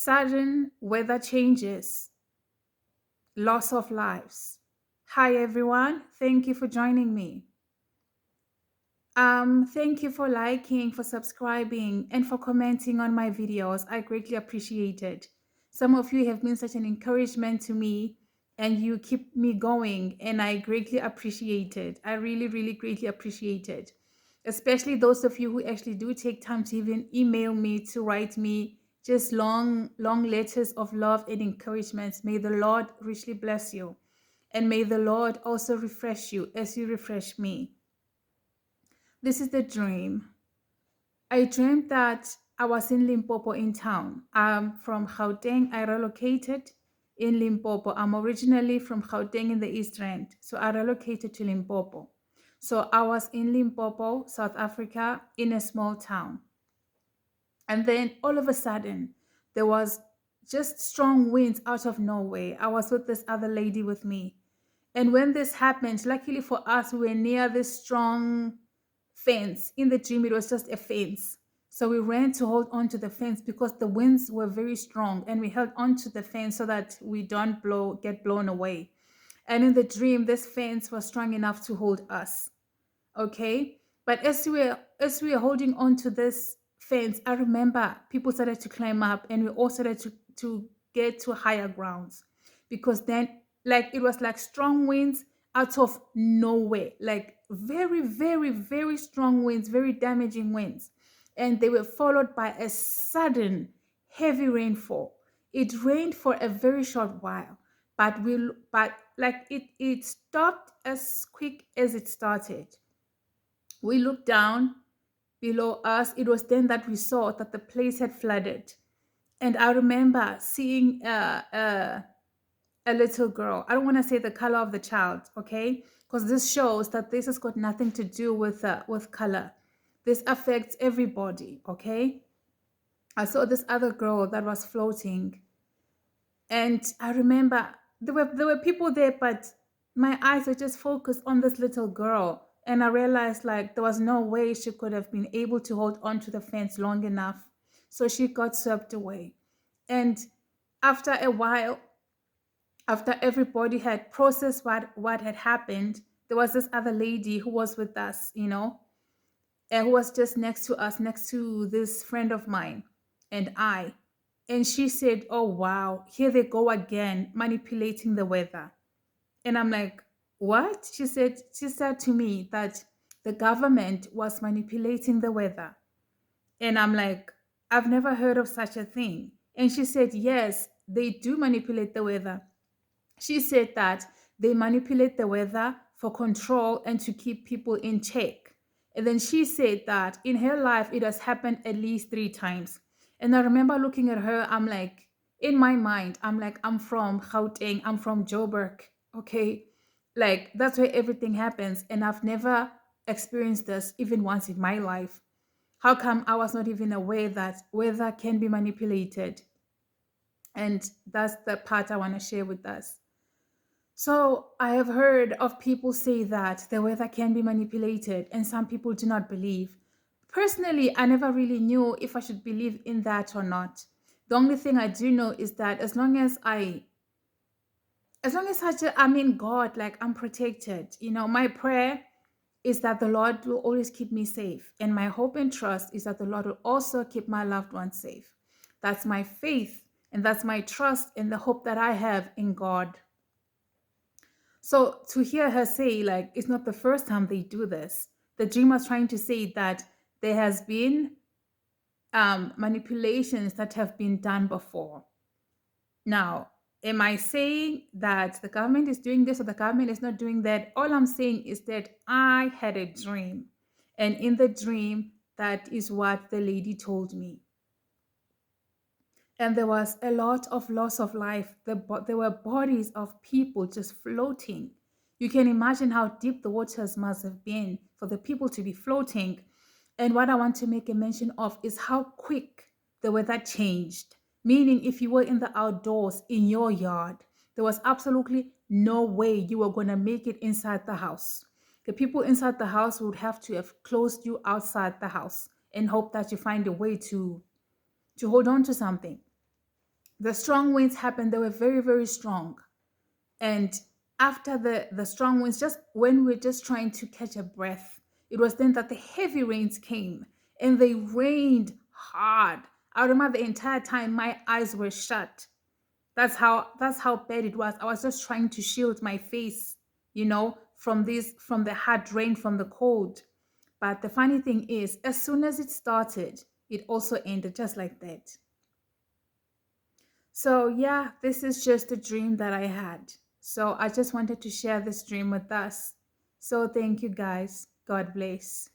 sudden weather changes, loss of lives. Hi everyone, thank you for joining me. Thank you for liking, for subscribing, and for commenting on my videos. I greatly appreciate it. Some of you have been such an encouragement to me, and you keep me going, and I greatly appreciate it. I really, really greatly appreciate it. Especially those of you who actually do take time to even email me, to write me just long, long letters of love and encouragement. May the Lord richly bless you, and may the Lord also refresh you as you refresh me. This is the dream. I dreamed that I was in Limpopo in town. I'm from Gauteng. I relocated in Limpopo. I'm originally from Gauteng in the East Rand. So I relocated to Limpopo. So I was in Limpopo, South Africa, in a small town. And then all of a sudden, there was just strong winds out of nowhere. I was with this other lady with me. And when this happened, luckily for us, we were near this strong fence. In the dream, it was just a fence. So we ran to hold on to the fence because the winds were very strong, and we held on to the fence so that we don't get blown away. And in the dream, this fence was strong enough to hold us. Okay. But as we were holding on to this fence, I remember people started to climb up, and we all started to get to higher grounds, because then, like, it was like strong winds out of nowhere, like very, very, very strong winds, very damaging winds. And they were followed by a sudden heavy rainfall. It rained for a very short while, but like it stopped as quick as it started. We looked down below us. It was then that we saw that the place had flooded. And I remember seeing a little girl. I don't want to say the color of the child, okay? Because this shows that this has got nothing to do with color. This affects everybody, okay? I saw this other girl that was floating, and I remember there were people there, but my eyes were just focused on this little girl. And I realized, like, there was no way she could have been able to hold on to the fence long enough. So she got swept away. And after a while, after everybody had processed what had happened, there was this other lady who was with us, and who was just next to us, next to this friend of mine and I. And she said, "Oh, wow, here they go again, manipulating the weather." And I'm like, "What?" She said to me that the government was manipulating the weather. And I'm like, "I've never heard of such a thing." And she said, "Yes, they do manipulate the weather." She said that they manipulate the weather for control and to keep people in check. And then she said that in her life, it has happened at least 3 times. And I remember looking at her, I'm like, in my mind, I'm like, I'm from Gauteng, I'm from Joburg, okay? Like, that's where everything happens. And I've never experienced this even once in my life. How come I was not even aware that weather can be manipulated? And that's the part I want to share with us. So I have heard of people say that the weather can be manipulated, and some people do not believe. Personally, I never really knew if I should believe in that or not. The only thing I do know is that I'm in God, like, I'm protected. My prayer is that the Lord will always keep me safe, and my hope and trust is that the Lord will also keep my loved ones safe. That's my faith, and that's my trust and the hope that I have in God. So to hear her say, like, it's not the first time they do this, the dream was trying to say that there has been manipulations that have been done before. Now, am I saying that the government is doing this or the government is not doing that? All I'm saying is that I had a dream, and in the dream, that is what the lady told me. And there was a lot of loss of life. There were bodies of people just floating. You can imagine how deep the waters must have been for the people to be floating. And what I want to make a mention of is how quick the weather changed. Meaning, if you were in the outdoors in your yard, there was absolutely no way you were going to make it inside the house. The people inside the house would have to have closed you outside the house and hope that you find a way to hold on to something. The strong winds happened. They were very, very strong. And after the strong winds, just when we're just trying to catch a breath, it was then that the heavy rains came and they rained hard. I remember the entire time my eyes were shut. That's how bad it was. I was just trying to shield my face, from the hard rain, from the cold. But the funny thing is, as soon as it started, it also ended just like that. So, yeah, this is just a dream that I had. So, I just wanted to share this dream with us. So, thank you guys. God bless.